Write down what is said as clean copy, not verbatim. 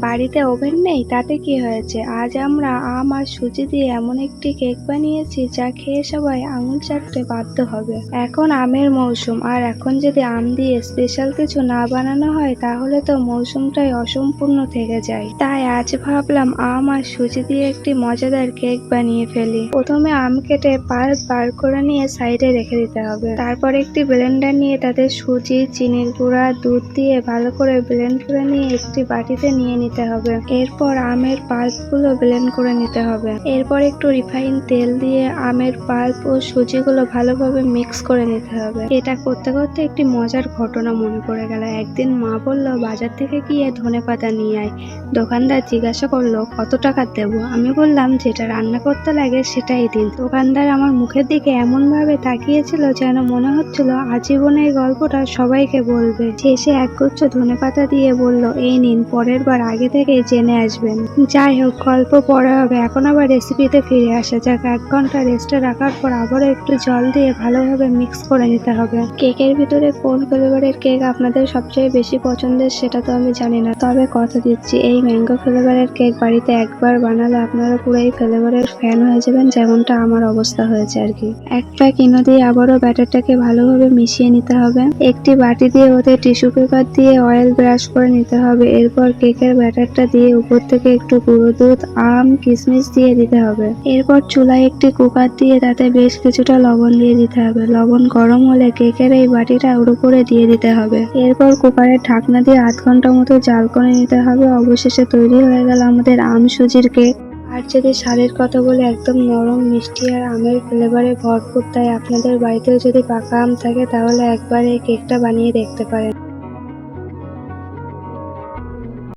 বাড়িতে ওভেন নেই তাতে কি হয়েছে, আজ আমরা আম আর সুজি দিয়ে এমন একটি কেক বানিয়েছি যা খেয়ে সবাই আঙুল চাটতে বাধ্য হবে। এখন আমের মৌসুম, আর এখন যদি আম দিয়ে স্পেশাল কিছু না বানানো হয় তাহলে তো মৌসুমটাই অসম্পূর্ণ থেকে যায়। তাই আজ ভাবলাম আম আর সুজি দিয়ে একটি মজাদার কেক বানিয়ে ফেলি। প্রথমে আম কেটে পাল্প বার করে নিয়ে সাইডে রেখে দিতে হবে। তারপর একটি ব্লেন্ডার নিয়ে তাতে সুজি, চিনির গুঁড়া, দুধ দিয়ে ভালো করে ব্লেন্ড করে নিয়ে একটি বাটিতে নিয়ে নিতে হবে। এরপর আমের পাল্প গুলো ব্লেন্ড করে নিতে হবে। এরপর একটু রিফাইন তেল দিয়ে আমের পাল্প ও সুজিগুলো ভালোভাবে মিক্স করে নিতে হবে। এটা করতে করতে একটি মজার ঘটনা মনে পড়ে গেল। একদিন মা বলল, বাজার থেকে গিয়ে ধনেপাতা নিয়ে আয়। দোকানদার জিজ্ঞাসা করলো, কত টাকা দেবো? আমি বললাম, যেটা রান্না করতে লাগে সেটাই দিন। দোকানদার আমার মুখের দিকে এমন ভাবে তাকিয়েছিল যেন মনে হচ্ছিল আজীবন এই গল্পটা সবাইকে বলবে। শেষে একগুচ্ছ ধনেপাতা দিয়ে বলল, এই নিন, পরের বার আগে থেকে জেনে আসবেন। যাই হোক, গল্প পরে হবে, এখন আবার রেসিপিতে ফিরে আসা যাক। 1 ঘন্টা রেস্টে রাখার পর আবারও একটু জল দিয়ে ভালোভাবে মিক্স করে নিতে হবে। কেকের ভিতরে কোন ফ্লেভারের কেক আপনাদের সবচেয়ে বেশি পছন্দের সেটা তো আমি জানি না, তবে কথা দিচ্ছি এই ম্যাঙ্গো ফ্লেভারের কেক বাড়িতে একবার বানালে আপনারা পুরো এই ফ্লেভারের ফ্যান হয়ে যাবেন, যেমনটা আমার অবস্থা হয়েছে আর কি। 1 প্যাক ইনো দিয়ে আবারও ব্যাটারটাকে ভালোভাবে মিশিয়ে নিতে হবে। একটি বাটি দিয়ে ওতে টিস্যু পেপার দিয়ে অয়েল ব্রাশ করে নিতে হবে। এরপর কেকের ব্যাটারটা দিয়ে উপর থেকে একটু গুঁড়ো দুধ, আম, কিশমিশ দিয়ে দিতে হবে। এরপর চুলায় একটি কুকার দিয়ে তাতে বেশ কিছুটা লবণ দিয়ে দিতে হবে। লবণ গরম হলে কেকের এই বাটিটা ওর উপরে দিয়ে দিতে হবে। এরপর কুকারের ঢাকনা দিয়ে 1/2 ঘন্টা মতো জাল করে নিতে হবে। অবশেষে তৈরি হয়ে গেল আমাদের আম সুজির কেক। আর যদি স্বাদের কথা বলে, একদম নরম, মিষ্টি আর আমের ফ্লেভারে ভরপুর। তাই আপনাদের বাড়িতেও যদি পাকা আম থাকে তাহলে একবার এই কেকটা বানিয়ে দেখতে পারেন।